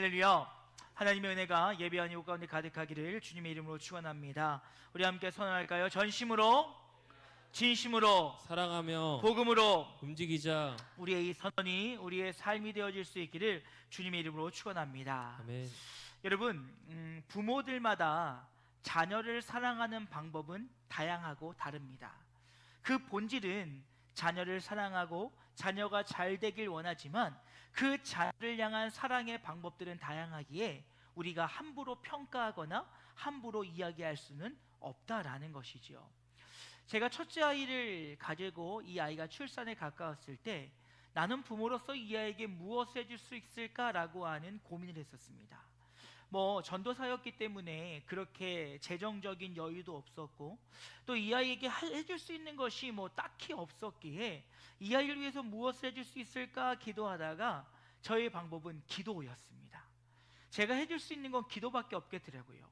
할렐루야. 하나님의 은혜가 예배한 이곳 가운데 가득하기를 주님의 이름으로 축원합니다. 우리 함께 선언할까요? 전심으로 진심으로 사랑하며 복음으로 움직이자. 우리의 이 선언이 우리의 삶이 되어질 수 있기를 주님의 이름으로 축원합니다. 아멘. 여러분, 부모들마다 자녀를 사랑하는 방법은 다양하고 다릅니다. 그 본질은 자녀를 사랑하고 자녀가 잘 되길 원하지만 그 자녀를 향한 사랑의 방법들은 다양하기에 우리가 함부로 평가하거나 함부로 이야기할 수는 없다라는 것이지요. 제가 첫째 아이를 가지고 이 아이가 출산에 가까웠을 때 나는 부모로서 이 아이에게 무엇을 해줄 수 있을까라고 하는 고민을 했었습니다. 전도사였기 때문에 그렇게 재정적인 여유도 없었고 또 이 아이에게 해줄 수 있는 것이 딱히 없었기에 이 아이를 위해서 무엇을 해줄 수 있을까 기도하다가 저의 방법은 기도였습니다. 제가 해줄 수 있는 건 기도밖에 없겠더라고요.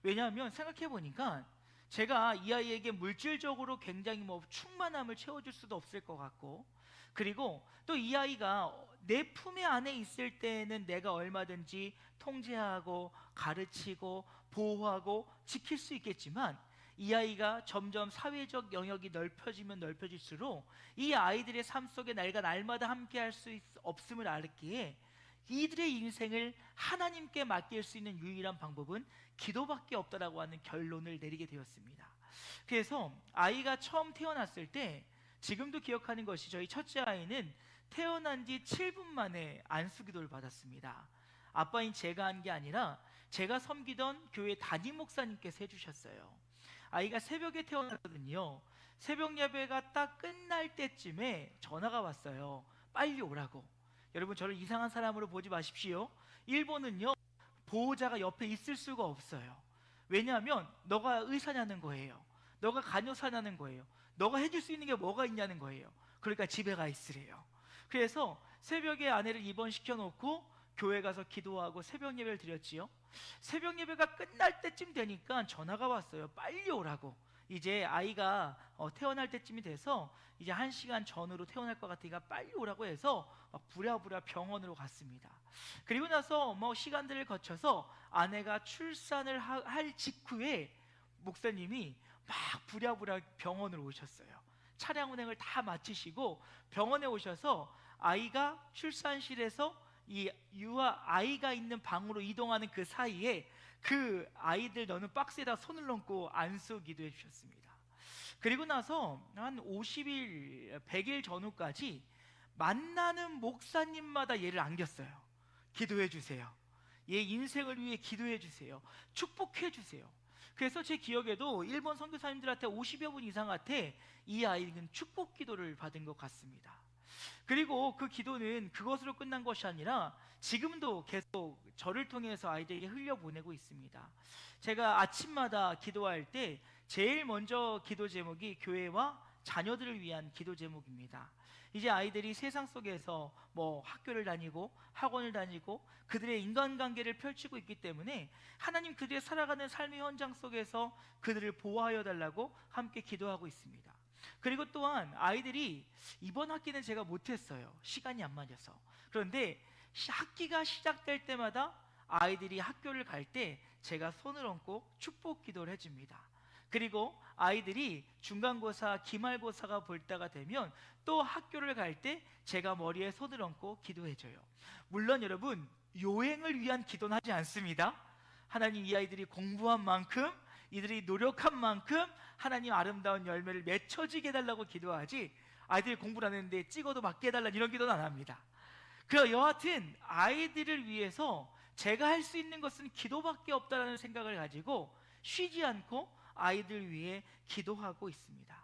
왜냐하면 생각해 보니까 제가 이 아이에게 물질적으로 굉장히 충만함을 채워줄 수도 없을 것 같고, 그리고 또 이 아이가 내 품에 안에 있을 때는 내가 얼마든지 통제하고 가르치고 보호하고 지킬 수 있겠지만 이 아이가 점점 사회적 영역이 넓혀지면 넓혀질수록 이 아이들의 삶 속에 내가 날마다 함께 할 수 없음을 알았기에 이들의 인생을 하나님께 맡길 수 있는 유일한 방법은 기도밖에 없다라고 하는 결론을 내리게 되었습니다. 그래서 아이가 처음 태어났을 때 지금도 기억하는 것이, 저희 첫째 아이는 태어난 지 7분 만에 안수기도를 받았습니다. 아빠인 제가 한 게 아니라 제가 섬기던 교회 담임 목사님께서 해주셨어요. 아이가 새벽에 태어났거든요. 새벽 예배가 딱 끝날 때쯤에 전화가 왔어요. 빨리 오라고. 여러분, 저를 이상한 사람으로 보지 마십시오. 일본은요, 보호자가 옆에 있을 수가 없어요. 왜냐하면 너가 의사냐는 거예요. 너가 간호사냐는 거예요. 너가 해줄 수 있는 게 뭐가 있냐는 거예요. 그러니까 집에 가 있으래요. 그래서 새벽에 아내를 입원시켜 놓고 교회 가서 기도하고 새벽 예배를 드렸지요. 새벽 예배가 끝날 때쯤 되니까 전화가 왔어요. 빨리 오라고. 이제 아이가 태어날 때쯤이 돼서 이제 1시간 전으로 태어날 것 같으니까 빨리 오라고 해서 부랴부랴 병원으로 갔습니다. 그리고 나서 시간들을 거쳐서 아내가 출산을 할 직후에 목사님이 막 부랴부랴 병원으로 오셨어요. 차량 운행을 다 마치시고 병원에 오셔서 아이가 출산실에서 이 아이가 있는 방으로 이동하는 그 사이에 그 아이들 넣는 박스에다 손을 넣고 안수 기도해 주셨습니다. 그리고 나서 한 50일, 100일 전후까지 만나는 목사님마다 얘를 안겼어요. 기도해 주세요. 얘 인생을 위해 기도해 주세요. 축복해 주세요. 그래서 제 기억에도 일본 선교사님들한테 50여 분 이상한테 이 아이는 축복 기도를 받은 것 같습니다. 그리고 그 기도는 그것으로 끝난 것이 아니라 지금도 계속 저를 통해서 아이들에게 흘려보내고 있습니다. 제가 아침마다 기도할 때 제일 먼저 기도 제목이 교회와 자녀들을 위한 기도 제목입니다. 이제 아이들이 세상 속에서 학교를 다니고 학원을 다니고 그들의 인간관계를 펼치고 있기 때문에 하나님 그들의 살아가는 삶의 현장 속에서 그들을 보호하여 달라고 함께 기도하고 있습니다. 그리고 또한 아이들이 이번 학기는 제가 못했어요. 시간이 안 맞아서. 그런데 학기가 시작될 때마다 아이들이 학교를 갈 때 제가 손을 얹고 축복 기도를 해줍니다. 그리고 아이들이 중간고사, 기말고사가 볼 때가 되면 또 학교를 갈 때 제가 머리에 손을 얹고 기도해줘요. 물론 여러분, 요행을 위한 기도는 하지 않습니다. 하나님, 이 아이들이 공부한 만큼, 이들이 노력한 만큼 하나님 아름다운 열매를 맺혀지게 해달라고 기도하지, 아이들이 공부를 안 했는데 찍어도 맞게 해달라 이런 기도는 안 합니다. 여하튼 아이들을 위해서 제가 할 수 있는 것은 기도밖에 없다는 생각을 가지고 쉬지 않고 아이들 위해 기도하고 있습니다.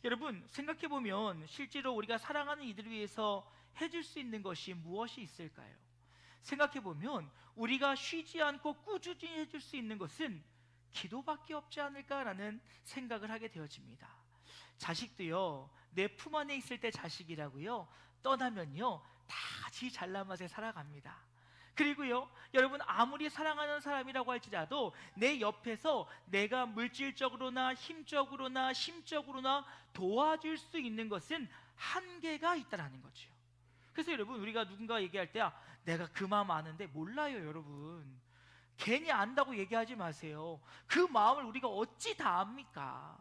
여러분, 생각해보면 실제로 우리가 사랑하는 이들을 위해서 해줄 수 있는 것이 무엇이 있을까요? 생각해보면 우리가 쉬지 않고 꾸준히 해줄 수 있는 것은 기도밖에 없지 않을까라는 생각을 하게 되어집니다. 자식도요, 내 품 안에 있을 때 자식이라고요, 떠나면요 다 지 잘난 맛에 살아갑니다. 그리고요, 여러분, 아무리 사랑하는 사람이라고 할지라도 내 옆에서 내가 물질적으로나 힘적으로나 심적으로나 도와줄 수 있는 것은 한계가 있다라는 거죠. 그래서 여러분, 우리가 누군가 얘기할 때 내가 그 마음 아는데 몰라요, 여러분. 괜히 안다고 얘기하지 마세요. 그 마음을 우리가 어찌 다 압니까?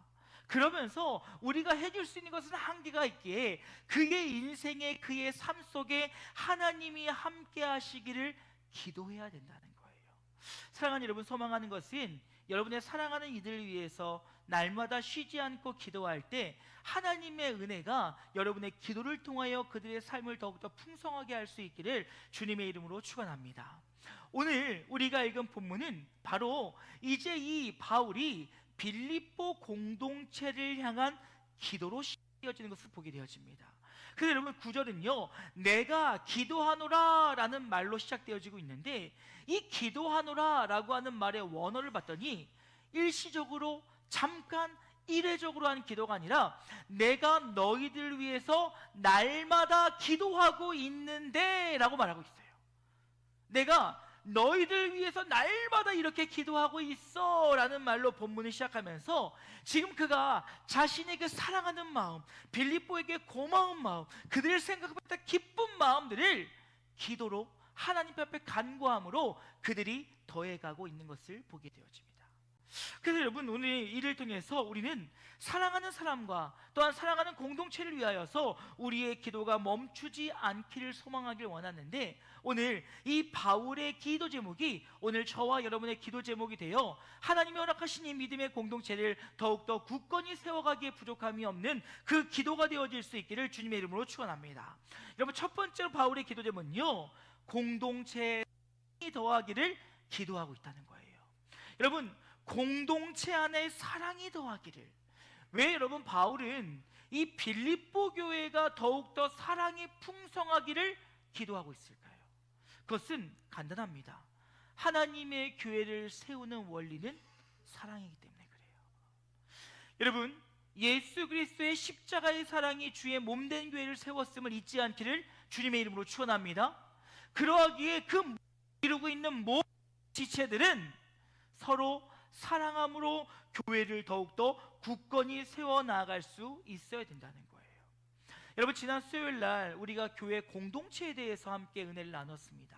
그러면서 우리가 해줄 수 있는 것은 한계가 있기에 그의 인생에, 그의 삶 속에 하나님이 함께 하시기를 기도해야 된다는 거예요. 사랑하는 여러분, 소망하는 것은 여러분의 사랑하는 이들을 위해서 날마다 쉬지 않고 기도할 때 하나님의 은혜가 여러분의 기도를 통하여 그들의 삶을 더욱더 풍성하게 할 수 있기를 주님의 이름으로 축원합니다. 오늘 우리가 읽은 본문은 바로 이제 이 바울이 빌립보 공동체를 향한 기도로 시작되어지는 것을 보게 되어집니다. 그래서 여러분 9절은요, 내가 기도하노라 라는 말로 시작되어지고 있는데, 이 기도하노라 라고 하는 말의 원어를 봤더니 일시적으로 잠깐 이례적으로 하는 기도가 아니라 내가 너희들 위해서 날마다 기도하고 있는데 라고 말하고 있어요. 내가 너희들 위해서 날마다 이렇게 기도하고 있어 라는 말로 본문을 시작하면서 지금 그가 자신의 그 사랑하는 마음, 빌립보에게 고마운 마음, 그들을 생각보다 기쁜 마음들을 기도로 하나님 앞에 간구함으로 그들이 더해가고 있는 것을 보게 되어집니다. 그래서 여러분, 오늘 이를 통해서 우리는 사랑하는 사람과 또한 사랑하는 공동체를 위하여서 우리의 기도가 멈추지 않기를 소망하길 원하는데, 오늘 이 바울의 기도 제목이 오늘 저와 여러분의 기도 제목이 되어 하나님이 허락하신 이 믿음의 공동체를 더욱더 굳건히 세워가기에 부족함이 없는 그 기도가 되어질 수 있기를 주님의 이름으로 축원합니다. 여러분, 첫 번째로 바울의 기도 제목은요, 공동체에 더하기를 기도하고 있다는 거예요. 여러분, 공동체 안에 사랑이 더하기를. 왜 여러분 바울은 이 빌립보 교회가 더욱더 사랑이 풍성하기를 기도하고 있을까요? 그것은 간단합니다. 하나님의 교회를 세우는 원리는 사랑이기 때문에 그래요. 여러분, 예수 그리스도의 십자가의 사랑이 주의 몸된 교회를 세웠음을 잊지 않기를 주님의 이름으로 축원합니다. 그러하기에 그 이루고 있는 모든 지체들은 서로 사랑함으로 교회를 더욱더 굳건히 세워나갈 수 있어야 된다는 거예요. 여러분, 지난 수요일날 우리가 교회 공동체에 대해서 함께 은혜를 나눴습니다.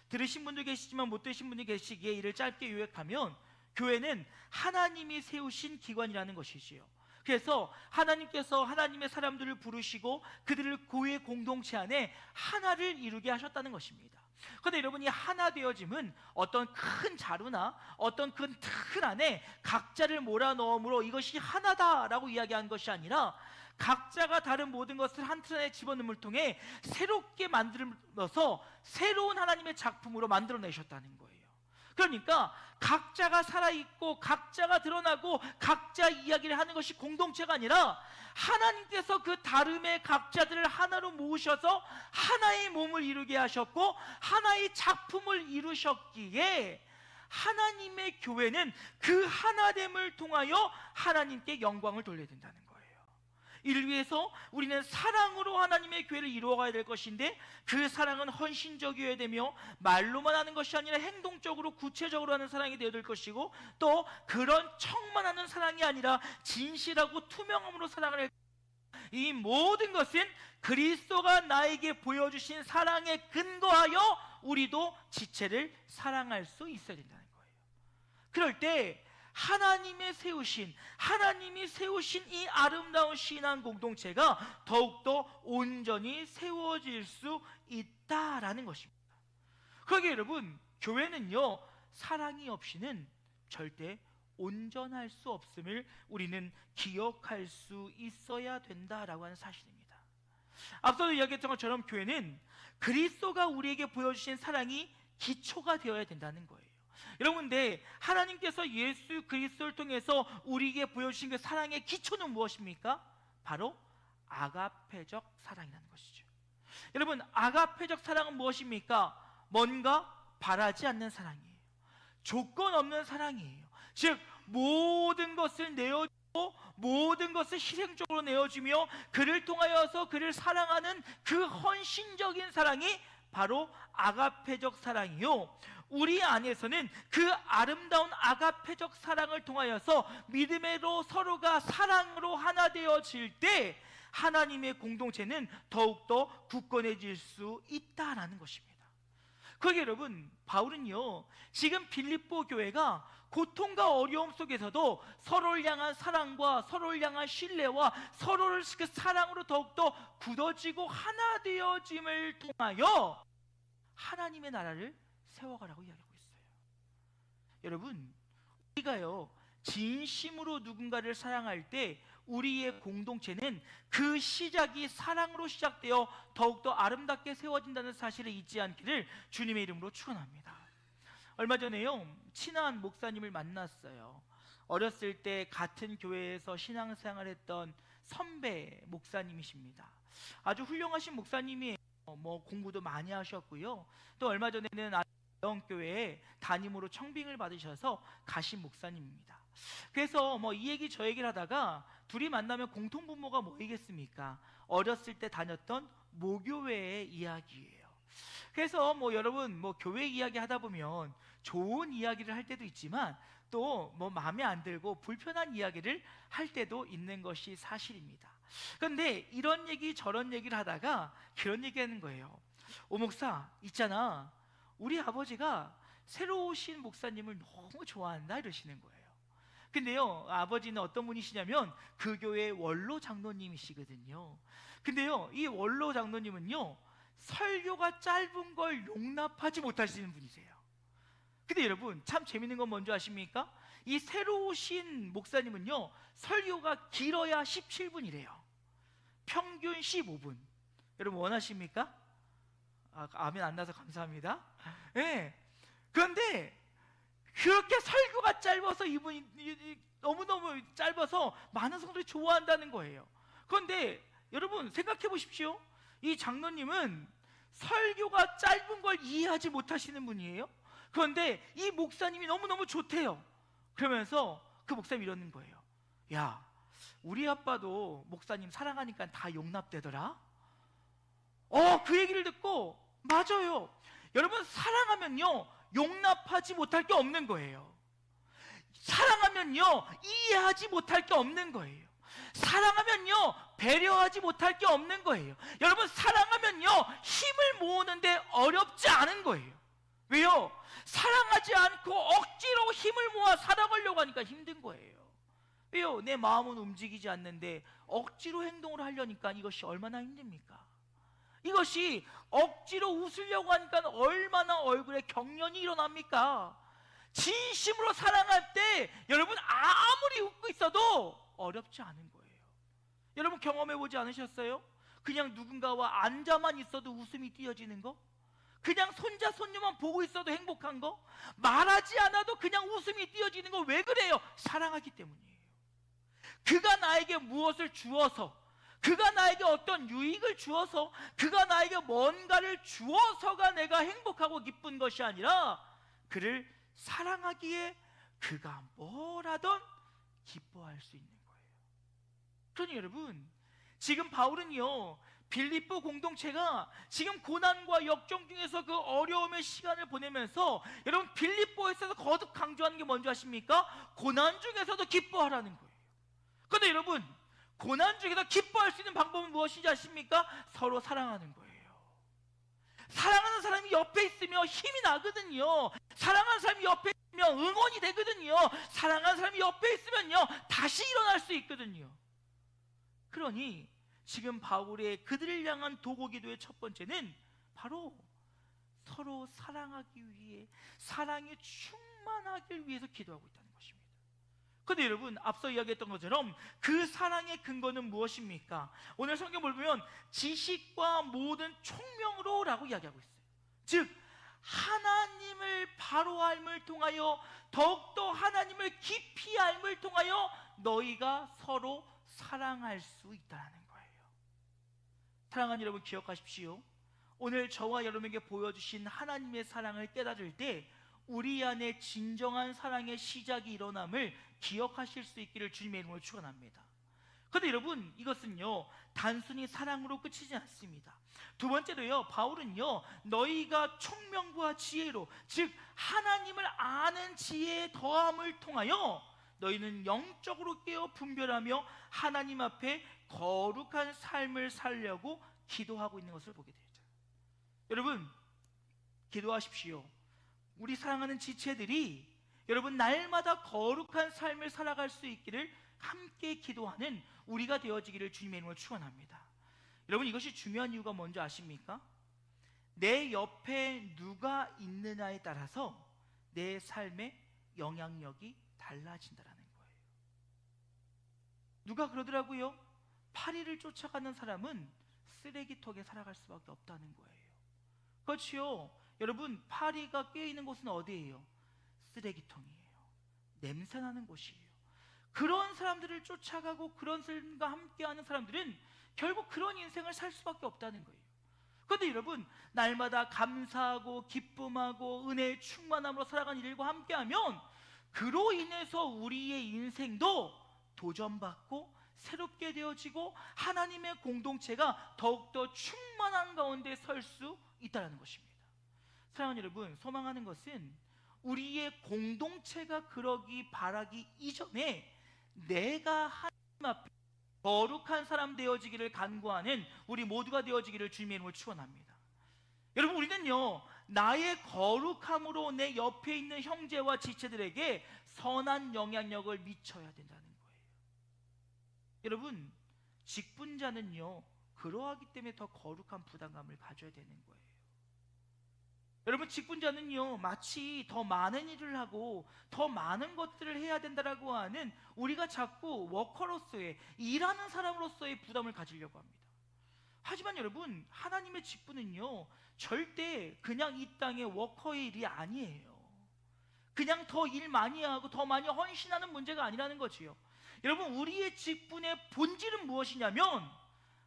들으신 분도 계시지만 못 들으신 분이 계시기에 이를 짧게 요약하면 교회는 하나님이 세우신 기관이라는 것이지요. 그래서 하나님께서 하나님의 사람들을 부르시고 그들을 교회 공동체 안에 하나를 이루게 하셨다는 것입니다. 그런데 여러분, 이 하나 되어짐은 어떤 큰 자루나 어떤 큰 틀 안에 각자를 몰아넣음으로 이것이 하나다라고 이야기한 것이 아니라 각자가 다른 모든 것을 한 틀 안에 집어넣음을 통해 새롭게 만들어서 새로운 하나님의 작품으로 만들어내셨다는 거예요. 그러니까 각자가 살아있고 각자가 드러나고 각자 이야기를 하는 것이 공동체가 아니라 하나님께서 그 다름의 각자들을 하나로 모으셔서 하나의 몸을 이루게 하셨고 하나의 작품을 이루셨기에 하나님의 교회는 그 하나됨을 통하여 하나님께 영광을 돌려야 된다는 거예요. 이를 위해서 우리는 사랑으로 하나님의 교회를 이루어가야 될 것인데, 그 사랑은 헌신적이어야 되며 말로만 하는 것이 아니라 행동적으로 구체적으로 하는 사랑이 되어야 될 것이고, 또 그런 척만 하는 사랑이 아니라 진실하고 투명함으로 사랑을 해야 됩니다. 이 모든 것은 그리스도가 나에게 보여주신 사랑에 근거하여 우리도 지체를 사랑할 수 있어야 된다는 거예요. 그럴 때 하나님이 세우신 이 아름다운 신앙 공동체가 더욱더 온전히 세워질 수 있다라는 것입니다. 그러기에 여러분, 교회는요, 사랑이 없이는 절대 온전할 수 없음을 우리는 기억할 수 있어야 된다라고 하는 사실입니다. 앞서도 이야기했던 것처럼 교회는 그리스도가 우리에게 보여주신 사랑이 기초가 되어야 된다는 거예요. 여러분, 근데 하나님께서 예수 그리스도를 통해서 우리에게 보여주신 그 사랑의 기초는 무엇입니까? 바로 아가페적 사랑이라는 것이죠. 여러분, 아가페적 사랑은 무엇입니까? 뭔가 바라지 않는 사랑이에요. 조건 없는 사랑이에요. 즉 모든 것을 내어주고 모든 것을 희생적으로 내어주며 그를 통하여서 그를 사랑하는 그 헌신적인 사랑이 바로 아가페적 사랑이요, 우리 안에서는 그 아름다운 아가페적 사랑을 통하여서 믿음으로 서로가 사랑으로 하나 되어질 때 하나님의 공동체는 더욱더 굳건해질 수 있다라는 것입니다. 그게 여러분, 바울은요 지금 빌립보 교회가 고통과 어려움 속에서도 서로를 향한 사랑과 서로를 향한 신뢰와 서로를 그 사랑으로 더욱더 굳어지고 하나 되어짐을 통하여 하나님의 나라를 세워가라고 이야기하고 있어요. 여러분, 우리가요 진심으로 누군가를 사랑할 때 우리의 공동체는 그 시작이 사랑으로 시작되어 더욱더 아름답게 세워진다는 사실을 잊지 않기를 주님의 이름으로 축원합니다. 얼마 전에요 친한 목사님을 만났어요. 어렸을 때 같은 교회에서 신앙생활했던 선배 목사님이십니다. 아주 훌륭하신 목사님이에요. 공부도 많이 하셨고요. 또 얼마 전에는 대형교회에 담임으로 청빙을 받으셔서 가신 목사님입니다. 그래서 이 얘기 저 얘기를 하다가 둘이 만나면 공통분모가 뭐이겠습니까? 어렸을 때 다녔던 모교회의 이야기예요. 그래서 여러분 교회 이야기 하다 보면 좋은 이야기를 할 때도 있지만 또 마음에 안 들고 불편한 이야기를 할 때도 있는 것이 사실입니다. 그런데 이런 얘기 저런 얘기를 하다가 그런 얘기하는 거예요. 오 목사 있잖아, 우리 아버지가 새로 오신 목사님을 너무 좋아한다 이러시는 거예요. 근데요 아버지는 어떤 분이시냐면 그 교회의 원로 장로님이시거든요. 근데요 이 원로 장로님은요 설교가 짧은 걸 용납하지 못하시는 분이세요. 근데 여러분 참 재밌는 건 뭔지 아십니까? 이 새로 오신 목사님은요 설교가 길어야 17분이래요. 평균 15분. 여러분 원하십니까? 아멘 안 나서 감사합니다. 네. 그런데 그렇게 설교가 짧아서 이분이 너무너무 짧아서 많은 성도들이 좋아한다는 거예요. 그런데 여러분 생각해 보십시오. 이 장로님은 설교가 짧은 걸 이해하지 못하시는 분이에요. 그런데 이 목사님이 너무너무 좋대요. 그러면서 그 목사님이 이러는 거예요. 야, 우리 아빠도 목사님 사랑하니까 다 용납되더라. 그 얘기를 듣고 맞아요. 여러분 사랑하면요 용납하지 못할 게 없는 거예요. 사랑하면요 이해하지 못할 게 없는 거예요. 사랑하면요 배려하지 못할 게 없는 거예요. 여러분 사랑하면요 힘을 모으는데 어렵지 않은 거예요. 왜요? 사랑하지 않고 억지로 힘을 모아 살아가려고 하니까 힘든 거예요. 왜요? 내 마음은 움직이지 않는데 억지로 행동을 하려니까 이것이 얼마나 힘듭니까? 이것이 억지로 웃으려고 하니까 얼마나 얼굴에 경련이 일어납니까? 진심으로 사랑할 때 여러분 아무리 웃고 있어도 어렵지 않은 거예요. 여러분 경험해보지 않으셨어요? 그냥 누군가와 앉아만 있어도 웃음이 띄어지는 거? 그냥 손자 손녀만 보고 있어도 행복한 거? 말하지 않아도 그냥 웃음이 띄어지는 거 왜 그래요? 사랑하기 때문이에요. 그가 나에게 무엇을 주어서, 그가 나에게 어떤 유익을 주어서, 그가 나에게 뭔가를 주어서가 내가 행복하고 기쁜 것이 아니라 그를 사랑하기에 그가 뭘 하든 기뻐할 수 있는 거예요. 그러니 여러분 지금 바울은요 빌립보 공동체가 지금 고난과 역경 중에서 그 어려움의 시간을 보내면서 여러분 빌립보에서 거듭 강조하는 게 뭔지 아십니까? 고난 중에서도 기뻐하라는 거예요. 그런데 여러분 고난 중에서 기뻐할 수 있는 방법은 무엇인지 아십니까? 서로 사랑하는 거예요. 사랑하는 사람이 옆에 있으면 힘이 나거든요. 사랑하는 사람이 옆에 있으면 응원이 되거든요. 사랑하는 사람이 옆에 있으면요 다시 일어날 수 있거든요. 그러니 지금 바울의 그들을 향한 도고기도의 첫 번째는 바로 서로 사랑하기 위해, 사랑이 충만하길 위해서 기도하고 있다는 것입니다. 그런데 여러분 앞서 이야기했던 것처럼 그 사랑의 근거는 무엇입니까? 오늘 성경을 보면 지식과 모든 총명으로 라고 이야기하고 있어요. 즉 하나님을 바로 알음을 통하여 더욱더 하나님을 깊이 알음을 통하여 너희가 서로 사랑할 수 있다는 거예요. 사랑하는 여러분 기억하십시오. 오늘 저와 여러분에게 보여주신 하나님의 사랑을 깨달을 때 우리 안에 진정한 사랑의 시작이 일어남을 기억하실 수 있기를 주님의 이름으로 축원합니다. 그런데 여러분 이것은요 단순히 사랑으로 끝이지 않습니다. 두 번째로요 바울은요 너희가 총명과 지혜로, 즉 하나님을 아는 지혜의 더함을 통하여 너희는 영적으로 깨어 분별하며 하나님 앞에 거룩한 삶을 살려고 기도하고 있는 것을 보게 되죠. 여러분 기도하십시오. 우리 사랑하는 지체들이 여러분 날마다 거룩한 삶을 살아갈 수 있기를 함께 기도하는 우리가 되어지기를 주님의 이름으로 축원합니다. 여러분, 이것이 중요한 이유가 뭔지 아십니까? 내 옆에 누가 있느냐에 따라서 내 삶의 영향력이 달라진다는 거예요. 누가 그러더라고요. 파리를 쫓아가는 사람은 쓰레기통에 살아갈 수밖에 없다는 거예요. 그렇지요. 여러분, 파리가 껴있는 곳은 어디예요? 쓰레기통이에요. 냄새나는 곳이에요. 그런 사람들을 쫓아가고 그런 사람과 함께하는 사람들은 결국 그런 인생을 살 수밖에 없다는 거예요. 그런데 여러분, 날마다 감사하고 기쁨하고 은혜의 충만함으로 살아가는 일과 함께하면 그로 인해서 우리의 인생도 도전받고 새롭게 되어지고 하나님의 공동체가 더욱더 충만한 가운데 설 수 있다는 것입니다. 사랑하는 여러분, 소망하는 것은 우리의 공동체가 그러기 바라기 이전에 내가 하나님 앞에 거룩한 사람 되어지기를 간구하는 우리 모두가 되어지기를 주님의 이름으로 축원합니다. 여러분, 우리는요, 나의 거룩함으로 내 옆에 있는 형제와 지체들에게 선한 영향력을 미쳐야 된다는 거예요. 여러분, 직분자는요, 그러하기 때문에 더 거룩한 부담감을 가져야 되는 거예요. 여러분, 직분자는요, 마치 더 많은 일을 하고 더 많은 것들을 해야 된다라고 하는 우리가 자꾸 워커로서의, 일하는 사람으로서의 부담을 가지려고 합니다. 하지만 여러분, 하나님의 직분은요, 절대 그냥 이 땅의 워커의 일이 아니에요. 그냥 더 일 많이 하고 더 많이 헌신하는 문제가 아니라는 거지요. 여러분, 우리의 직분의 본질은 무엇이냐면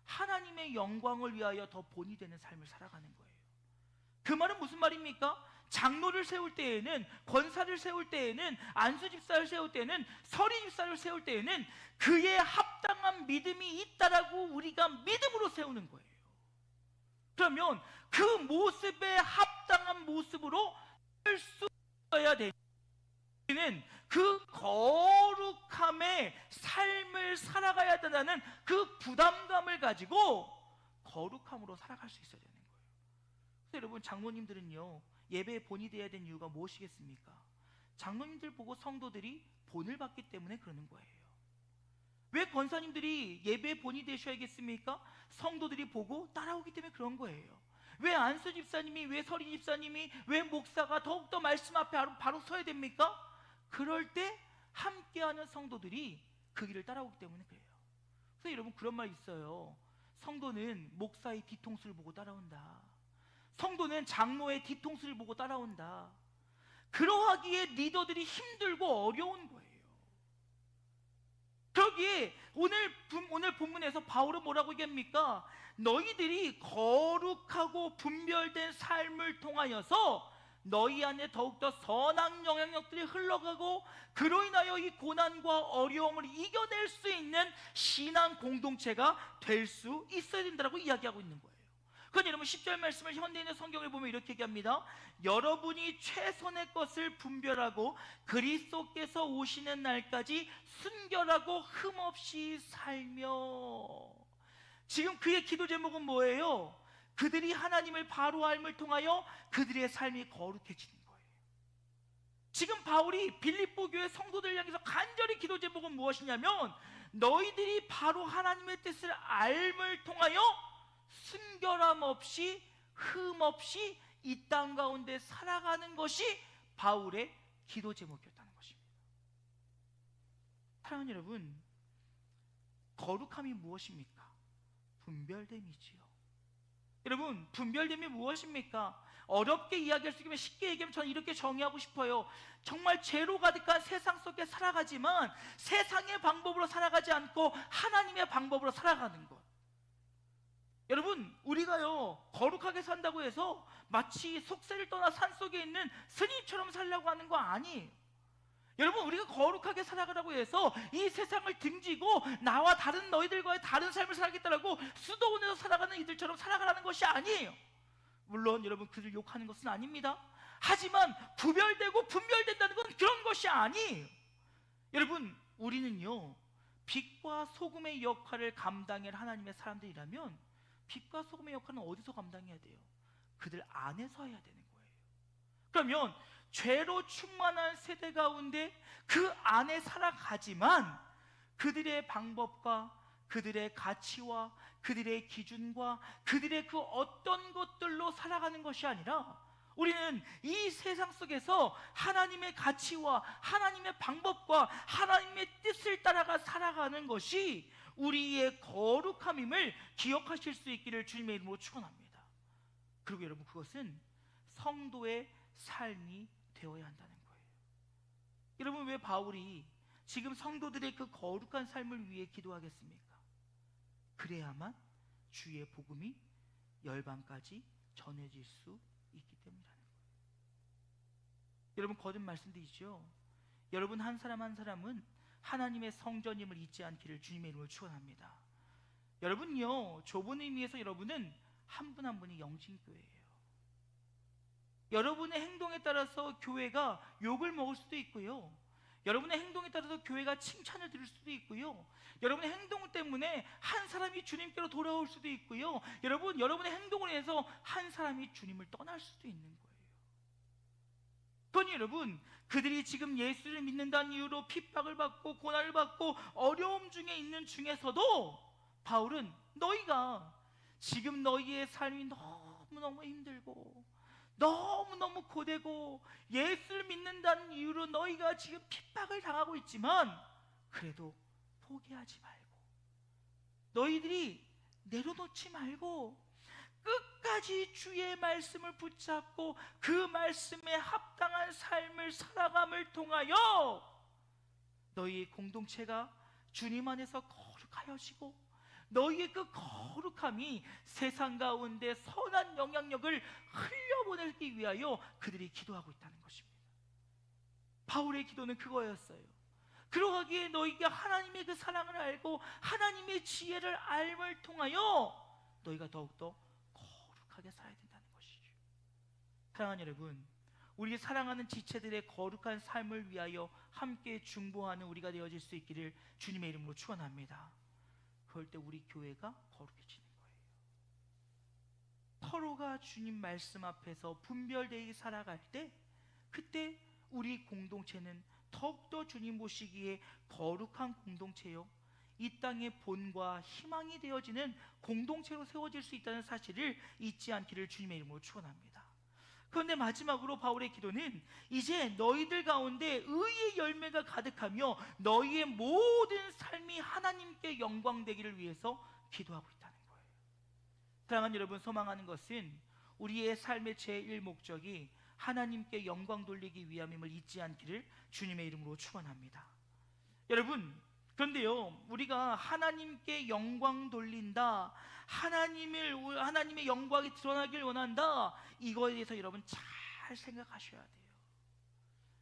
하나님의 영광을 위하여 더 본이 되는 삶을 살아가는 거예요. 그 말은 무슨 말입니까? 장로를 세울 때에는, 권사를 세울 때에는, 안수 집사를 세울 때에는, 서리 집사를 세울 때에는 그의 합당한 믿음이 있다라고 우리가 믿음으로 세우는 거예요. 그러면 그 모습에 합당한 모습으로 할 수 있어야 되는, 우리는 그 거룩함의 삶을 살아가야 된다는 그 부담감을 가지고 거룩함으로 살아갈 수 있어야 되는 거예요. 그래서 여러분, 장로님들은요, 예배에 본이 되어야 되는 이유가 무엇이겠습니까? 장로님들 보고 성도들이 본을 받기 때문에 그러는 거예요. 왜 권사님들이 예배에 본이 되셔야겠습니까? 성도들이 보고 따라오기 때문에 그런 거예요. 왜 안수 집사님이, 왜 서리 집사님이, 왜 목사가 더욱더 말씀 앞에 바로 서야 됩니까? 그럴 때 함께하는 성도들이 그 길을 따라오기 때문에 그래요. 그래서 여러분, 그런 말 있어요. 성도는 목사의 뒤통수를 보고 따라온다. 성도는 장로의 뒤통수를 보고 따라온다. 그러하기에 리더들이 힘들고 어려운 거예요. 그러기에 오늘 본문에서 바울은 뭐라고 얘기합니까? 너희들이 거룩하고 분별된 삶을 통하여서 너희 안에 더욱더 선한 영향력들이 흘러가고 그로 인하여 이 고난과 어려움을 이겨낼 수 있는 신앙 공동체가 될 수 있어야 된다고 이야기하고 있는 거예요. 그건 여러분, 10절 말씀을 현대인의 성경을 보면 이렇게 얘기합니다. 여러분이 최선의 것을 분별하고 그리스도께서 오시는 날까지 순결하고 흠없이 살며. 지금 그의 기도 제목은 뭐예요? 그들이 하나님을 바로 알음을 통하여 그들의 삶이 거룩해지는 거예요. 지금 바울이 빌립보 교회 성도들 향해서 간절히 기도 제목은 무엇이냐면 너희들이 바로 하나님의 뜻을 알음을 통하여 순결함 없이 흠 없이 이 땅 가운데 살아가는 것이 바울의 기도 제목이었다는 것입니다. 사랑하는 여러분, 거룩함이 무엇입니까? 분별됨이지요. 여러분, 분별됨이 무엇입니까? 어렵게 이야기할 수 있으면 쉽게 얘기하면 저는 이렇게 정의하고 싶어요. 정말 죄로 가득한 세상 속에 살아가지만 세상의 방법으로 살아가지 않고 하나님의 방법으로 살아가는 것. 여러분, 우리가요, 거룩하게 산다고 해서 마치 속세를 떠나 산속에 있는 스님처럼 살려고 하는 거 아니에요. 여러분, 우리가 거룩하게 살아가라고 해서 이 세상을 등지고 나와 다른 너희들과의 다른 삶을 살겠다라고 수도원에서 살아가는 이들처럼 살아가라는 것이 아니에요. 물론 여러분, 그들 욕하는 것은 아닙니다. 하지만 구별되고 분별된다는 건 그런 것이 아니에요. 여러분, 우리는요, 빛과 소금의 역할을 감당할 하나님의 사람들이라면 빛과 소금의 역할은 어디서 감당해야 돼요? 그들 안에서 해야 되는 거예요. 그러면 죄로 충만한 세대 가운데 그 안에 살아가지만 그들의 방법과 그들의 가치와 그들의 기준과 그들의 그 어떤 것들로 살아가는 것이 아니라 우리는 이 세상 속에서 하나님의 가치와 하나님의 방법과 하나님의 뜻을 따라가 살아가는 것이 우리의 거룩함임을 기억하실 수 있기를 주님의 이름으로 축원합니다. 그리고 여러분, 그것은 성도의 삶이 되어야 한다는 거예요. 여러분, 왜 바울이 지금 성도들의 그 거룩한 삶을 위해 기도하겠습니까? 그래야만 주의 복음이 열방까지 전해질 수 있기 때문이라는 거예요. 여러분, 거듭 말씀드리죠. 여러분 한 사람 한 사람은 하나님의 성전임을 잊지 않기를 주님의 이름으로 축원합니다. 여러분요, 좁은 의미에서 여러분은 한 분 한 분이 영신교회예요. 여러분의 행동에 따라서 교회가 욕을 먹을 수도 있고요, 여러분의 행동에 따라서 교회가 칭찬을 들을 수도 있고요, 여러분의 행동 때문에 한 사람이 주님께로 돌아올 수도 있고요, 여러분의 행동을 해서 한 사람이 주님을 떠날 수도 있는 거예요. 그러니 여러분, 그들이 지금 예수를 믿는다는 이유로 핍박을 받고 고난을 받고 어려움 중에 있는 중에서도 바울은 너희가 지금 너희의 삶이 너무너무 힘들고 너무너무 고되고 예수를 믿는다는 이유로 너희가 지금 핍박을 당하고 있지만 그래도 포기하지 말고 너희들이 내려놓지 말고 끝까지 주의 말씀을 붙잡고 그 말씀에 합당한 삶을 살아감을 통하여 너희의 공동체가 주님 안에서 거룩하여지고 너희의 그 거룩함이 세상 가운데 선한 영향력을 흘려보내기 위하여 그들이 기도하고 있다는 것입니다. 바울의 기도는 그거였어요. 그러하기에 너희가 하나님의 그 사랑을 알고 하나님의 지혜를 알음을 통하여 너희가 더욱더 거룩하게 살아야 된다는 것이죠. 사랑하는 여러분, 우리 사랑하는 지체들의 거룩한 삶을 위하여 함께 중보하는 우리가 되어질 수 있기를 주님의 이름으로 축원합니다. 그럴 때 우리 교회가 거룩해지는 거예요. 서로가 주님 말씀 앞에서 분별되게 살아갈 때 그때 우리 공동체는 더욱더 주님 보시기에 거룩한 공동체요, 이 땅의 본과 희망이 되어지는 공동체로 세워질 수 있다는 사실을 잊지 않기를 주님의 이름으로 축원합니다. 그런데 마지막으로 바울의 기도는 이제 너희들 가운데 의의 열매가 가득하며 너희의 모든 삶이 하나님께 영광되기를 위해서 기도하고 있다는 거예요. 사랑하는 여러분, 소망하는 것은 우리의 삶의 제1목적이 하나님께 영광 돌리기 위함임을 잊지 않기를 주님의 이름으로 축원합니다. 여러분, 그런데요, 우리가 하나님께 영광 돌린다, 하나님의 영광이 드러나길 원한다, 이거에 대해서 여러분 잘 생각하셔야 돼요.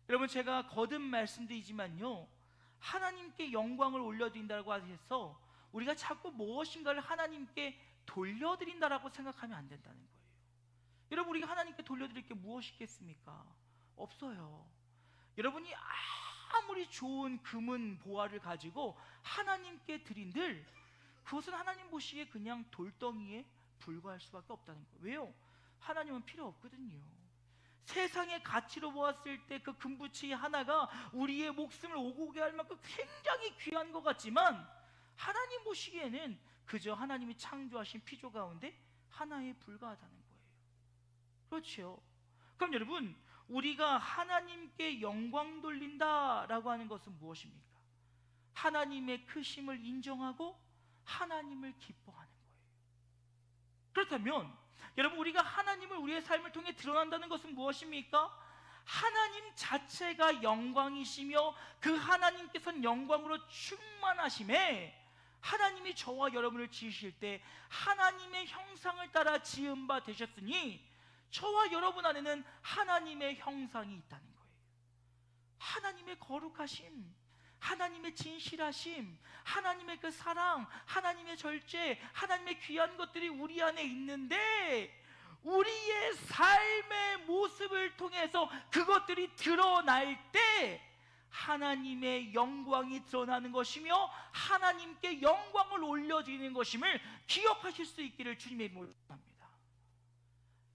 여러분, 제가 거듭 말씀드리지만요, 하나님께 영광을 올려드린다고 해서 우리가 자꾸 무엇인가를 하나님께 돌려드린다라고 생각하면 안 된다는 거예요. 여러분, 우리가 하나님께 돌려드릴 게 무엇이겠습니까? 없어요. 여러분이 아무리 좋은 금은 보화를 가지고 하나님께 드린들 그것은 하나님 보시기에 그냥 돌덩이에 불과할 수밖에 없다는 거예요. 왜요? 하나님은 필요 없거든요. 세상의 가치로 보았을 때 그 금붙이 하나가 우리의 목숨을 오고게 할 만큼 굉장히 귀한 것 같지만 하나님 보시기에는 그저 하나님이 창조하신 피조 가운데 하나에 불과하다는 거예요. 그렇죠? 그럼 여러분, 우리가 하나님께 영광 돌린다라고 하는 것은 무엇입니까? 하나님의 크심을 인정하고 하나님을 기뻐하는 거예요. 그렇다면 여러분, 우리가 하나님을 우리의 삶을 통해 드러난다는 것은 무엇입니까? 하나님 자체가 영광이시며 그 하나님께서는 영광으로 충만하심에 하나님이 저와 여러분을 지으실 때 하나님의 형상을 따라 지은 바 되셨으니 저와 여러분 안에는 하나님의 형상이 있다는 거예요. 하나님의 거룩하심, 하나님의 진실하심, 하나님의 그 사랑, 하나님의 절제, 하나님의 귀한 것들이 우리 안에 있는데 우리의 삶의 모습을 통해서 그것들이 드러날 때 하나님의 영광이 드러나는 것이며 하나님께 영광을 올려드리는 것임을 기억하실 수 있기를 주님의 이름으로 축원합니다.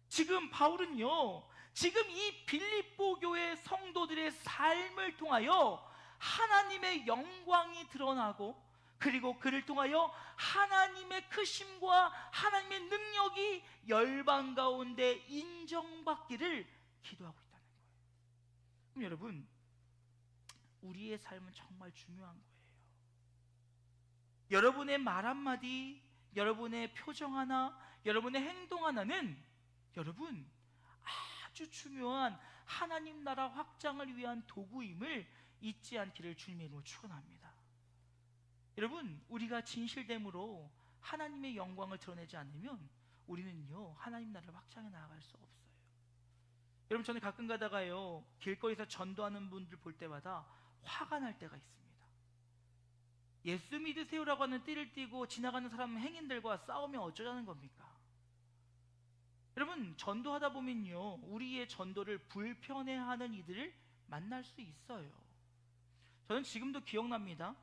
지금 바울은요, 지금 이 빌립보 교회 성도들의 삶을 통하여 하나님의 영광이 드러나고, 그리고 그를 통하여 하나님의 크심과 하나님의 능력이 열방 가운데 인정받기를 기도하고 있다는 거예요. 그럼 여러분, 우리의 삶은 정말 중요한 거예요. 여러분의 말 한마디, 여러분의 표정 하나, 여러분의 행동 하나는 여러분 아주 중요한 하나님 나라 확장을 위한 도구임을 잊지 않기를 주님의 이름으로 축원합니다. 여러분, 우리가 진실됨으로 하나님의 영광을 드러내지 않으면 우리는요 하나님 나라를 확장해 나아갈 수 없어요. 여러분, 저는 가끔 가다가요 길거리에서 전도하는 분들 볼 때마다 화가 날 때가 있습니다. 예수 믿으세요라고 하는 띠를 띠고 지나가는 사람 행인들과 싸우면 어쩌자는 겁니까? 여러분, 전도하다 보면요 우리의 전도를 불편해하는 이들을 만날 수 있어요. 저는 지금도 기억납니다.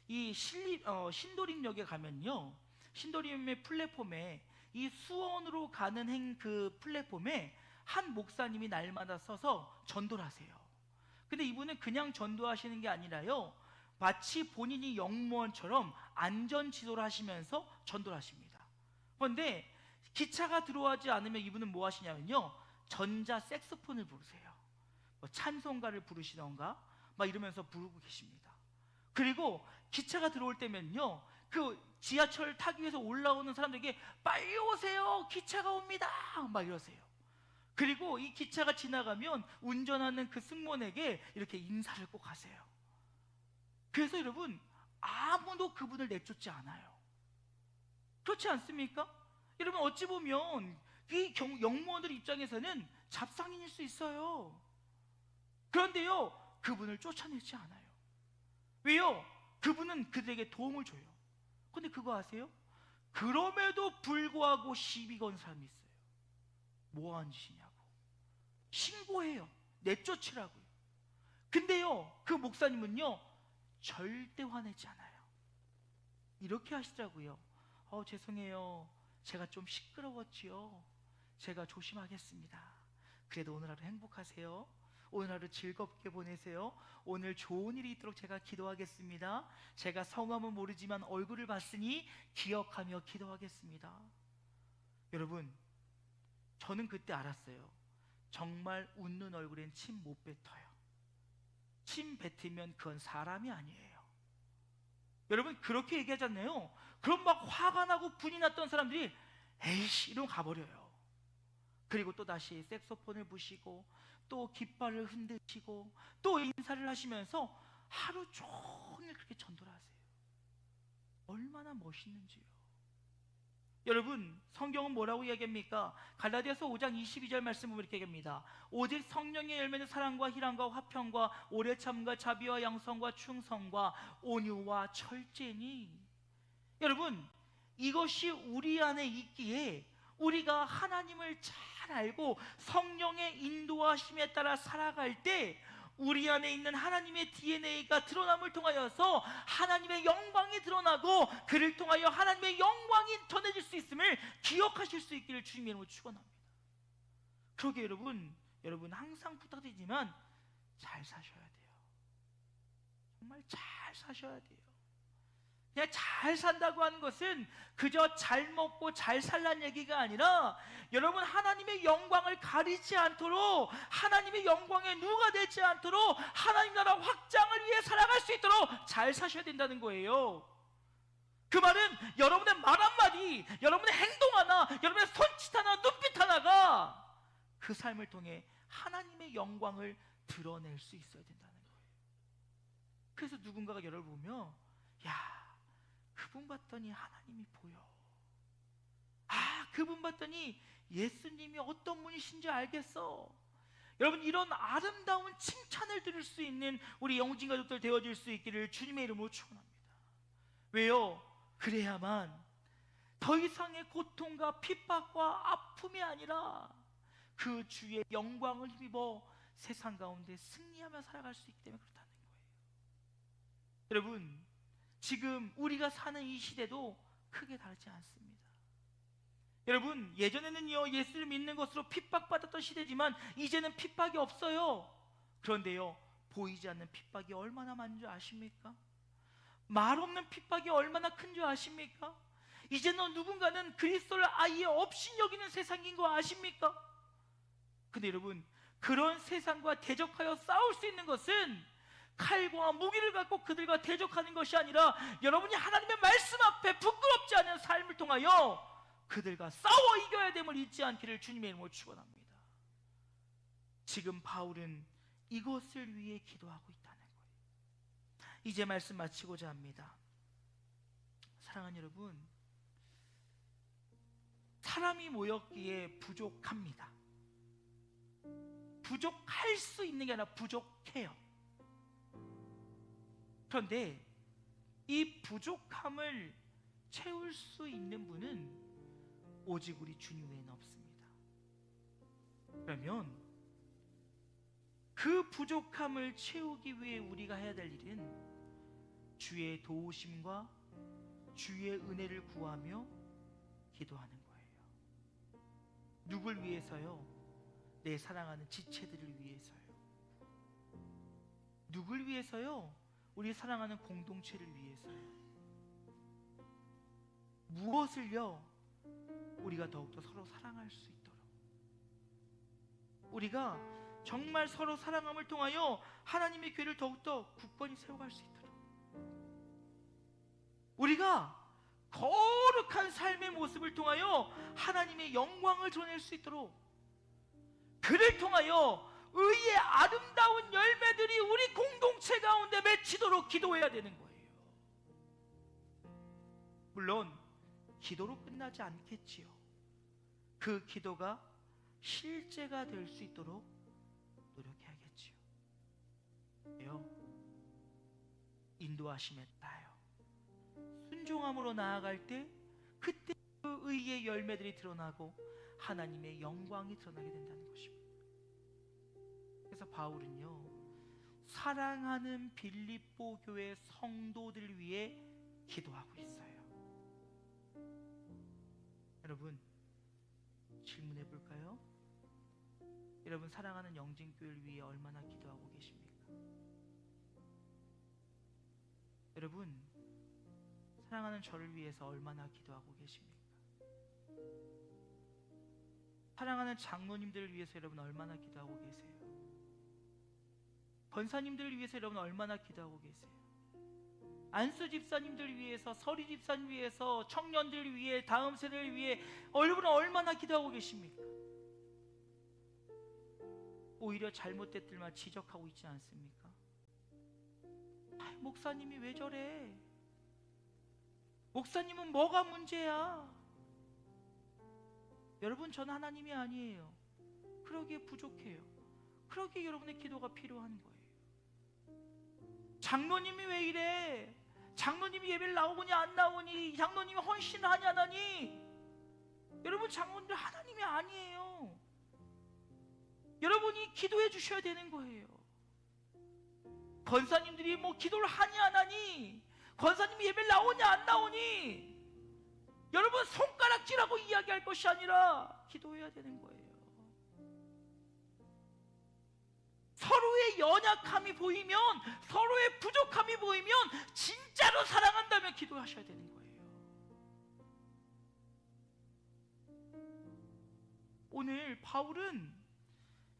이 신도림역에 가면요, 신도림의 플랫폼에, 이 수원으로 가는 그 플랫폼에 한 목사님이 날마다 서서 전도를 하세요. 근데 이분은 그냥 전도하시는 게 아니라요, 마치 본인이 영무원처럼 안전지도를 하시면서 전도를 하십니다. 그런데 기차가 들어오지 않으면 이분은 뭐 하시냐면요, 전자 색소폰을 부르세요. 뭐 찬송가를 부르시던가 막 이러면서 부르고 계십니다. 그리고 기차가 들어올 때면요, 그 지하철 타기 위해서 올라오는 사람들에게 빨리 오세요, 기차가 옵니다 막 이러세요. 그리고 이 기차가 지나가면 운전하는 그 승무원에게 이렇게 인사를 꼭 하세요. 그래서 여러분, 아무도 그분을 내쫓지 않아요. 그렇지 않습니까? 여러분, 어찌 보면 이 영무원들 입장에서는 잡상인일 수 있어요. 그런데요 그분을 쫓아내지 않아요. 왜요? 그분은 그들에게 도움을 줘요. 근데 그거 아세요? 그럼에도 불구하고 시비 건 사람이 있어요. 뭐하는 짓이냐고 신고해요. 내쫓으라고요. 근데요 그 목사님은요 절대 화내지 않아요. 이렇게 하시더라고요. 죄송해요, 제가 좀 시끄러웠지요. 제가 조심하겠습니다. 그래도 오늘 하루 행복하세요. 오늘 하루 즐겁게 보내세요. 오늘 좋은 일이 있도록 제가 기도하겠습니다. 제가 성함은 모르지만 얼굴을 봤으니 기억하며 기도하겠습니다. 여러분, 저는 그때 알았어요. 정말 웃는 얼굴엔 침 못 뱉어요. 침 뱉으면 그건 사람이 아니에요. 여러분, 그렇게 얘기하잖아요. 그럼 막 화가 나고 분이 났던 사람들이 에이씨 이러고 가버려요. 그리고 또 다시 색소폰을 부시고 또 깃발을 흔드시고 또 인사를 하시면서 하루 종일 그렇게 전도를 하세요. 얼마나 멋있는지요. 여러분, 성경은 뭐라고 이야기합니까? 갈라디아서 5장 22절 말씀 보면 이렇게 얘기합니다. 오직 성령의 열매는 사랑과 희락과 화평과 오래 참과 자비와 양성과 충성과 온유와 절제니. 여러분, 이것이 우리 안에 있기에 우리가 하나님을 잘 알고 성령의 인도하심에 따라 살아갈 때 우리 안에 있는 하나님의 DNA가 드러남을 통하여서 하나님의 영광이 드러나고 그를 통하여 하나님의 영광이 전해질 수 있음을 기억하실 수 있기를 주님의 이름으로 축원합니다. 그러게 여러분 항상 부탁드리지만 잘 사셔야 돼요. 정말 잘 사셔야 돼요. 그냥 잘 산다고 하는 것은 그저 잘 먹고 잘 살란 얘기가 아니라 여러분, 하나님의 영광을 가리지 않도록, 하나님의 영광에 누가 되지 않도록 하나님 나라 확장을 위해 살아갈 수 있도록 잘 사셔야 된다는 거예요. 그 말은 여러분의 말 한마디, 여러분의 행동 하나, 여러분의 손짓 하나, 눈빛 하나가 그 삶을 통해 하나님의 영광을 드러낼 수 있어야 된다는 거예요. 그래서 누군가가 여러분을 보며 야, 그분 봤더니 하나님이 보여. 그분 봤더니 예수님이 어떤 분이신지 알겠어. 여러분, 이런 아름다운 칭찬을 들을 수 있는 우리 영진 가족들 되어질 수 있기를 주님의 이름으로 축원합니다. 왜요? 그래야만 더 이상의 고통과 핍박과 아픔이 아니라 그 주의 영광을 힘입어 세상 가운데 승리하며 살아갈 수 있기 때문에 그렇다는 거예요. 여러분, 지금 우리가 사는 이 시대도 크게 다르지 않습니다. 여러분, 예전에는요 예수를 믿는 것으로 핍박받았던 시대지만 이제는 핍박이 없어요. 그런데요, 보이지 않는 핍박이 얼마나 많은 줄 아십니까? 말 없는 핍박이 얼마나 큰 줄 아십니까? 이제는 누군가는 그리스도를 아예 없이 여기는 세상인 거 아십니까? 근데 여러분, 그런 세상과 대적하여 싸울 수 있는 것은 칼과 무기를 갖고 그들과 대적하는 것이 아니라 여러분이 하나님의 말씀 앞에 부끄럽지 않은 삶을 통하여 그들과 싸워 이겨야 됨을 잊지 않기를 주님의 이름으로 축원합니다. 지금 바울은 이것을 위해 기도하고 있다는 거예요. 이제 말씀 마치고자 합니다. 사랑하는 여러분, 사람이 모였기에 부족합니다. 부족할 수 있는 게 아니라 부족해요. 그런데 이 부족함을 채울 수 있는 분은 오직 우리 주님 외에는 없습니다. 그러면 그 부족함을 채우기 위해 우리가 해야 될 일은 주의 도우심과 주의 은혜를 구하며 기도하는 거예요. 누굴 위해서요? 내 사랑하는 지체들을 위해서요. 누굴 위해서요? 우리 사랑하는 공동체를 위해서요. 무엇을요? 우리가 더욱더 서로 사랑할 수 있도록, 우리가 정말 서로 사랑함을 통하여 하나님의 교회를 더욱더 굳건히 세워갈 수 있도록, 우리가 거룩한 삶의 모습을 통하여 하나님의 영광을 드러낼 수 있도록, 그를 통하여 의의 아름다운 열매들이 우리 공동체 가운데 맺히도록 기도해야 되는 거예요. 물론 기도로 끝나지 않겠지요. 그 기도가 실제가 될 수 있도록 노력해야겠지요. 인도하심에 따요 순종함으로 나아갈 때 그때 그 의의 열매들이 드러나고 하나님의 영광이 드러나게 된다는 것입니다. 그래서 바울은요, 사랑하는 빌립보 교회 성도들 위해 기도하고 있어요. 여러분, 질문해 볼까요? 여러분, 사랑하는 영진교회를 위해 얼마나 기도하고 계십니까? 여러분, 사랑하는 저를 위해서 얼마나 기도하고 계십니까? 사랑하는 장로님들을 위해서 여러분 얼마나 기도하고 계세요? 권사님들을 위해서 여러분 얼마나 기도하고 계세요? 안수 집사님들 위해서, 서리 집사님 위해서, 청년들 위해, 다음 세대를 위해 여러분은 얼마나 기도하고 계십니까? 오히려 잘못됐들만 지적하고 있지 않습니까? 목사님이 왜 저래? 목사님은 뭐가 문제야? 여러분, 전 하나님이 아니에요. 그러기에 부족해요. 그러기에 여러분의 기도가 필요한 거예요. 장로님이 왜 이래? 장로님이 예배를 나오느냐 안 나오니? 장로님이 헌신을 하냐 안 하니? 여러분, 장로님들 하나님이 아니에요. 여러분이 기도해 주셔야 되는 거예요. 권사님들이 뭐 기도를 하냐 안 하니? 권사님이 예배를 나오냐 안 나오니? 여러분, 손가락질하고 이야기할 것이 아니라 기도해야 되는 거예요. 서로의 연약함이 보이면, 서로의 부족함이 보이면 진짜로 사랑한다면 기도하셔야 되는 거예요. 오늘 바울은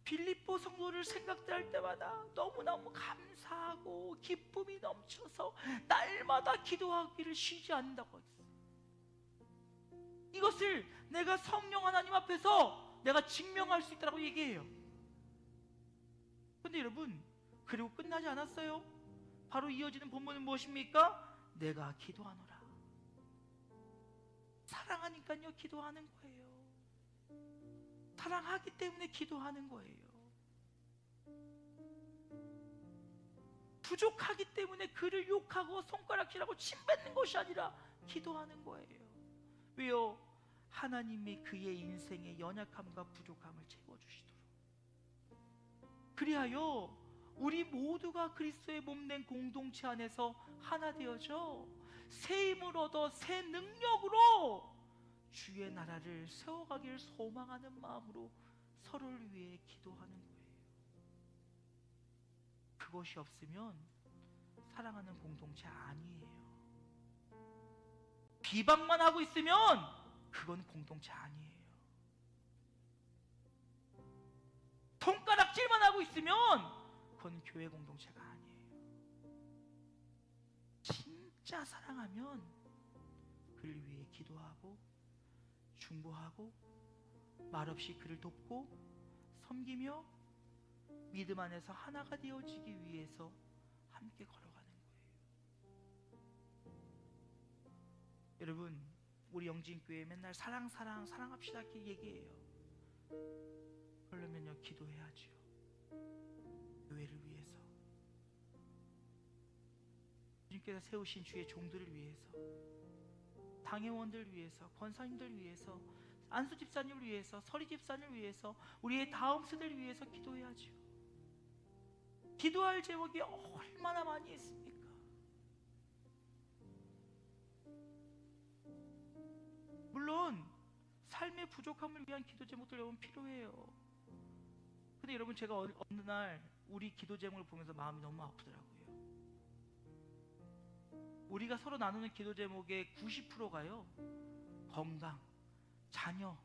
빌립보 성도를 생각할 때마다 너무너무 감사하고 기쁨이 넘쳐서 날마다 기도하기를 쉬지 않는다고 했어요. 이것을 내가 성령 하나님 앞에서 내가 증명할 수 있다고 얘기해요. 근데 여러분, 그리고 끝나지 않았어요. 바로 이어지는 본문은 무엇입니까? 내가 기도하노라. 사랑하니까요 기도하는 거예요. 사랑하기 때문에 기도하는 거예요. 부족하기 때문에 그를 욕하고 손가락질하고 침뱉는 것이 아니라 기도하는 거예요. 왜요? 하나님이 그의 인생의 연약함과 부족함을 채워주시도록, 그리하여 우리 모두가 그리스도의 몸된 공동체 안에서 하나 되어져 새 힘을 얻어 새 능력으로 주의 나라를 세워가길 소망하는 마음으로 서로를 위해 기도하는 거예요. 그것이 없으면 사랑하는 공동체 아니에요. 비방만 하고 있으면 그건 공동체 아니에요. 손가락질만 하고 있으면 그건 교회 공동체가 아니에요. 진짜 사랑하면 그를 위해 기도하고 중보하고 말없이 그를 돕고 섬기며 믿음 안에서 하나가 되어지기 위해서 함께 걸어가는 거예요. 여러분, 우리 영진교회 맨날 사랑합시다 이렇게 얘기해요. 그러면요, 기도해야죠. 교회를 위해서, 주님께서 세우신 주의 종들을 위해서, 당회원들 위해서, 권사님들 위해서, 안수 집사님을 위해서, 서리 집사님을 위해서, 우리의 다음 세대를 위해서 기도해야죠. 기도할 제목이 얼마나 많이 있습니까? 물론 삶의 부족함을 위한 기도 제목들 여러분 필요해요. 근데 여러분, 제가 어느 날 우리 기도 제목을 보면서 마음이 너무 아프더라고요. 우리가 서로 나누는 기도 제목의 90%가요 건강, 자녀,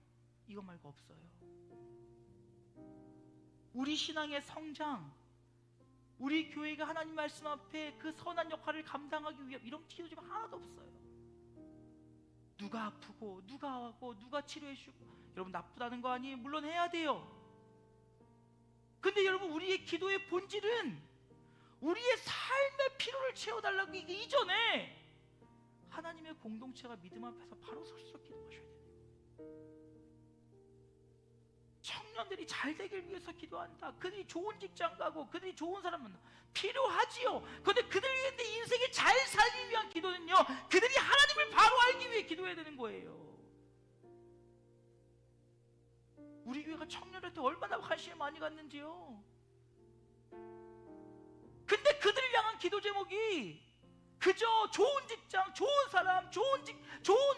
이거 말고 없어요. 우리 신앙의 성장, 우리 교회가 하나님 말씀 앞에 그 선한 역할을 감당하기 위해 이런 기도 제목 하나도 없어요. 누가 아프고 누가 하고 누가 치료해주고, 여러분 나쁘다는 거 아니에요. 물론 해야 돼요. 근데 여러분, 우리의 기도의 본질은 우리의 삶의 필요를 채워달라고 하기 이전에 하나님의 공동체가 믿음 앞에서 바로 설 수 있도록 기도하셔야 돼요. 청년들이 잘 되길 위해서 기도한다. 그들이 좋은 직장 가고 그들이 좋은 사람 만나 필요하지요. 그런데 그들 위해 내 인생이 잘 살기 위한 기도는요, 그들이 하나님을 바로 알기 위해 기도해야 되는 거예요. 우리 교회가 청년한테 얼마나 관심을 많이 갖는지요. 근데 그들을 향한 기도 제목이 그저 좋은 직장, 좋은 사람, 좋은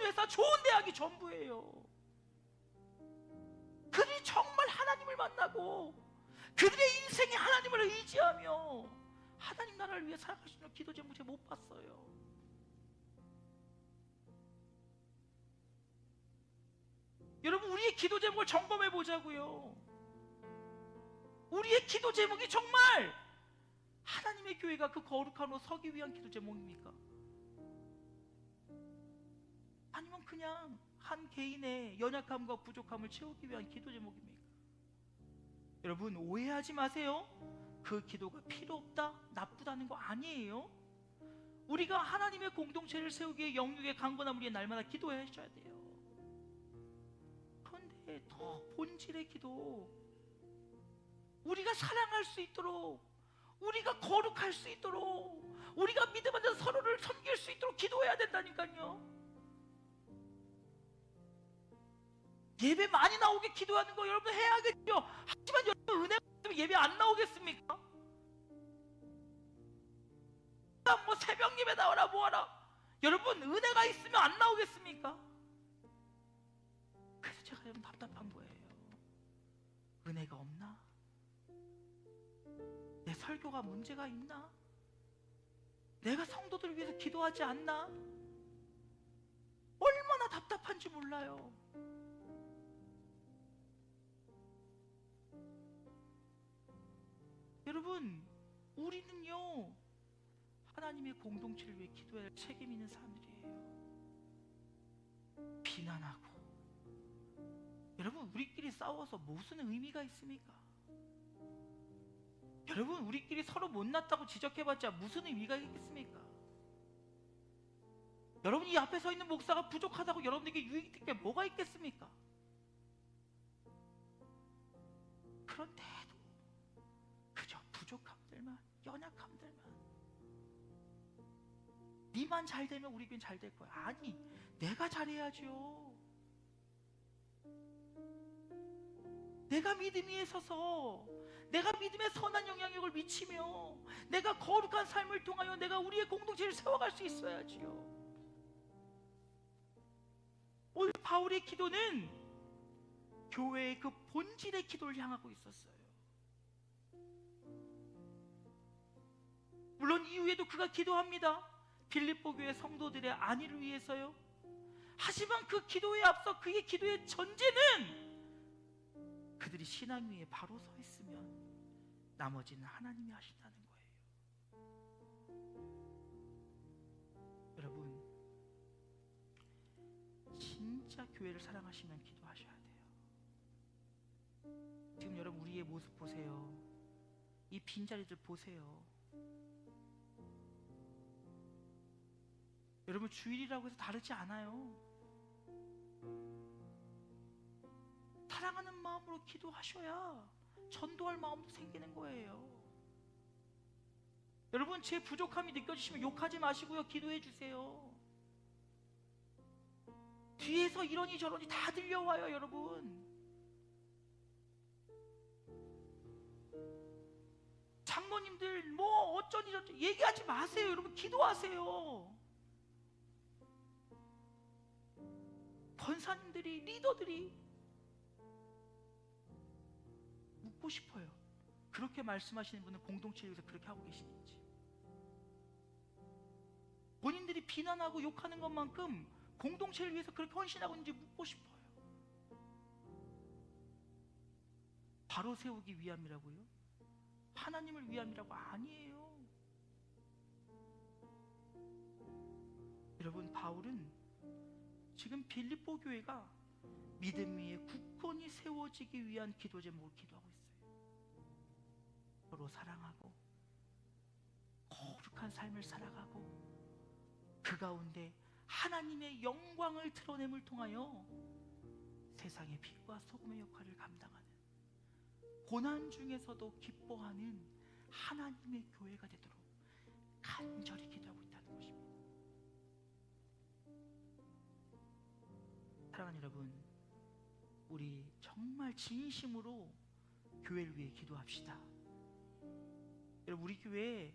회사, 좋은 대학이 전부예요. 그들이 정말 하나님을 만나고 그들의 인생이 하나님을 의지하며 하나님 나라를 위해 살아갈 수 있는 기도 제목 제가 못 봤어요. 여러분, 우리의 기도 제목을 점검해 보자고요. 우리의 기도 제목이 정말 하나님의 교회가 그 거룩한 곳 서기 위한 기도 제목입니까? 아니면 그냥 한 개인의 연약함과 부족함을 채우기 위한 기도 제목입니까? 여러분, 오해하지 마세요. 그 기도가 필요 없다, 나쁘다는 거 아니에요. 우리가 하나님의 공동체를 세우기 위해 영육의 강건함을 위해 날마다 기도하셔야 돼요. 그런데 더 본질의 기도, 우리가 사랑할 수 있도록, 우리가 거룩할 수 있도록, 우리가 믿음 안에서 서로를 섬길 수 있도록 기도해야 된다니까요. 예배 많이 나오게 기도하는 거 여러분 해야겠죠. 하지만 여러분, 은혜가 없으면 예배 안 나오겠습니까? 뭐 새벽 예배 나오라 뭐하라, 여러분 은혜가 있으면 안 나오겠습니까? 그래서 제가 여러분 답답한 거예요. 은혜가 없나? 내 설교가 문제가 있나? 내가 성도들을 위해서 기도하지 않나? 얼마나 답답한지 몰라요. 여러분, 우리는요 하나님의 공동체를 위해 기도해야 할 책임 있는 사람들이에요. 비난하고, 여러분 우리끼리 싸워서 무슨 의미가 있습니까? 여러분, 우리끼리 서로 못났다고 지적해봤자 무슨 의미가 있겠습니까? 여러분, 이 앞에 서 있는 목사가 부족하다고 여러분에게 유익될 게 뭐가 있겠습니까? 그런데도 그저 부족함들만, 연약함들만, 니만 잘 되면 우리 교회는 잘 될 거야. 아니, 내가 잘해야죠. 내가 믿음 위에 서서 내가 믿음의 선한 영향력을 미치며 내가 거룩한 삶을 통하여 내가 우리의 공동체를 세워갈 수 있어야지요. 오늘 바울의 기도는 교회의 그 본질의 기도를 향하고 있었어요. 물론 이후에도 그가 기도합니다. 빌립보 교회 성도들의 안위를 위해서요. 하지만 그 기도에 앞서 그의 기도의 전제는 그들이 신앙 위에 바로 서 있으면 나머지는 하나님이 하신다는 거예요. 여러분, 진짜 교회를 사랑하시면 기도하셔야 돼요. 지금 여러분 우리의 모습 보세요. 이 빈자리들 보세요. 여러분 주일이라고 해서 다르지 않아요. 사랑하는 마음으로 기도하셔야 전도할 마음도 생기는 거예요. 여러분 제 부족함이 느껴지시면 욕하지 마시고요, 기도해 주세요. 뒤에서 이러니 저러니 다 들려와요. 여러분 장로님들 뭐 어쩌니 저쩌니 얘기하지 마세요. 여러분 기도하세요. 권사님들이, 리더들이 묻고 싶어요. 그렇게 말씀하시는 분은 공동체를 위해서 그렇게 하고 계시는지. 본인들이 비난하고 욕하는 것만큼 공동체를 위해서 그렇게 헌신하고 있는지 묻고 싶어요. 바로 세우기 위함이라고요? 하나님을 위함이라고? 아니에요. 여러분 바울은 지금 빌립보 교회가 믿음 위에 굳건히 세워지기 위한 기도 제목을 기도하고 있어요. 서로 사랑하고 거룩한 삶을 살아가고 그 가운데 하나님의 영광을 드러냄을 통하여 세상의 빛과 소금의 역할을 감당하는, 고난 중에서도 기뻐하는 하나님의 교회가 되도록 간절히 기도하고 있다는 것입니다. 사랑하는 여러분, 우리 정말 진심으로 교회를 위해 기도합시다. 여러분 우리 교회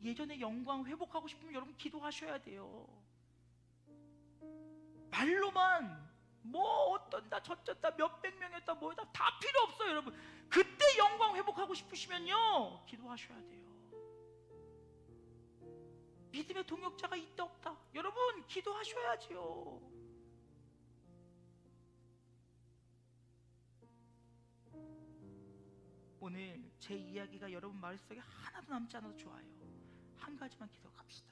예전의 영광 회복하고 싶으면 여러분 기도하셔야 돼요. 말로만 뭐 어떤다 저쩐다 몇백 명이었다 뭐다 다 필요 없어요. 여러분 그때 영광 회복하고 싶으시면요 기도하셔야 돼요. 믿음의 동역자가 있다 없다 여러분 기도하셔야지요. 오늘 제 이야기가 여러분 마음속에 하나도 남지 않아도 좋아요. 한 가지만 기도합시다.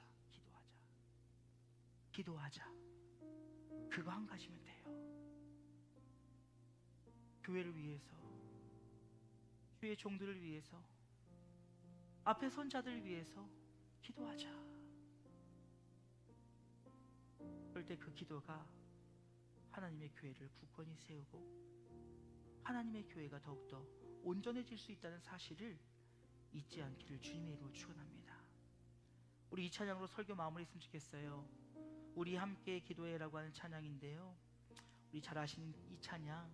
기도하자. 그거 한 가지면 돼요. 교회를 위해서, 주의 종들을 위해서, 앞에 선 자들을 위해서 기도하자. 그럴 때 그 기도가 하나님의 교회를 굳건히 세우고 하나님의 교회가 더욱더 온전해질 수 있다는 사실을 잊지 않기를 주님의 이름으로 축원합니다. 우리 이 찬양으로 설교 마무리했으면 좋겠어요. 우리 함께 기도해라고 하는 찬양인데요, 우리 잘 아시는 이 찬양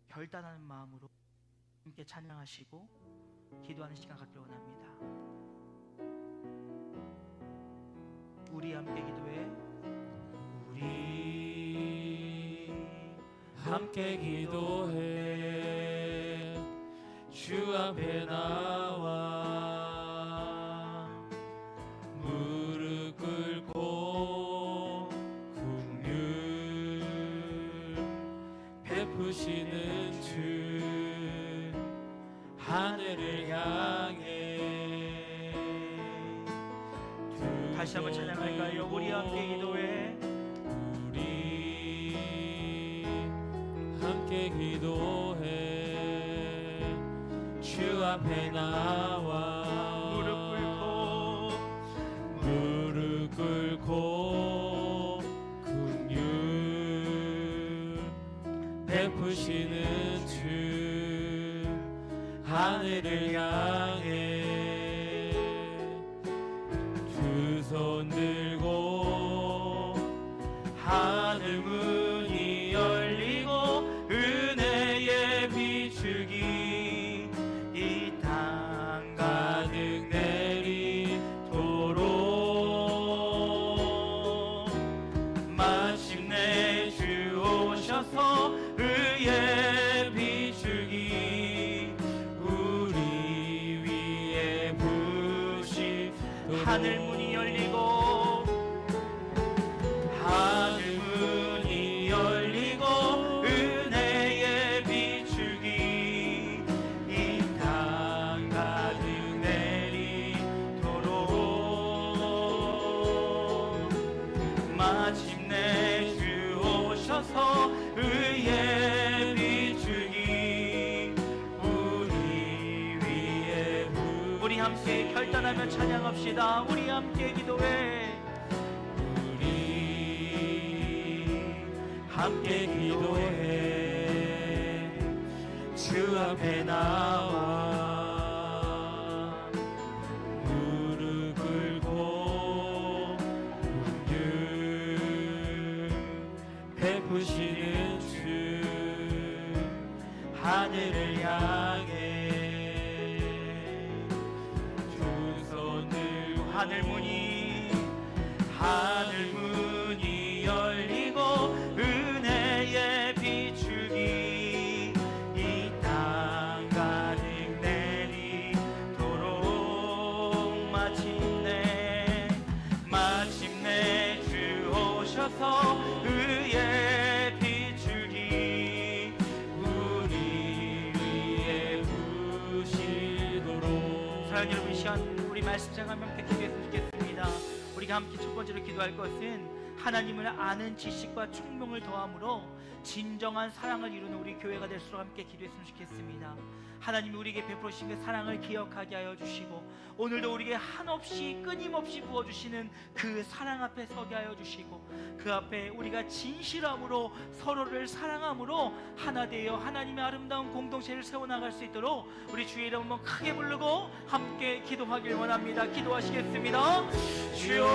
결단하는 마음으로 함께 찬양하시고 기도하는 시간 갖기를 원합니다. 우리 함께 기도해. 우리 함께 기도해. 주 앞에 나와 무릎 꿇고 긍휼 베푸시는 주 하늘을 향해. 다시 한번 찬양할까요? 우리 함께 기도해. 우리 함께 기도해. 주 앞에 나와 무릎 꿇고 긍휼 베푸시는 주 하늘을 향해 두 손 들고 하늘 문이 열리고 은혜의 비추기 이 땅 하늘 문이 열리고 하늘 문이 열리고 은혜의 비추기 이 땅 가득 내리도록 마침내 주 오셔서 의의 비추기 우리 위에 우리 함께 결단하며 찬양합시다. 우리 함께 기도해. 함께 기도해 주 앞에 나와 무릎 꿇고 긍휼 베푸시는 주 하늘을 향해 두 손 들고 하늘 문이 열리고 은혜의 비추기 이 땅 가득 내리도록 마침내 주 오셔서 의의 비추기 우리 위에 부시도록. 사랑하는 여러분, 이 시간 우리 말씀 생각하며 함께 기도했으면 좋겠습니다. 우리가 함께 첫 번째로 기도할 것은 하나님을 아는 지식과 총명을 더함으로 진정한 사랑을 이루는 우리 교회가 될수록 함께 기도했으면 좋겠습니다. 하나님이 우리에게 베풀으신 그 사랑을 기억하게 하여 주시고 오늘도 우리에게 한없이 끊임없이 부어주시는 그 사랑 앞에 서게 하여 주시고 그 앞에 우리가 진실함으로 서로를 사랑함으로 하나 되어 하나님의 아름다운 공동체를 세워나갈 수 있도록 우리 주의 이름 한번 크게 부르고 함께 기도하길 원합니다. 기도하시겠습니다. 주여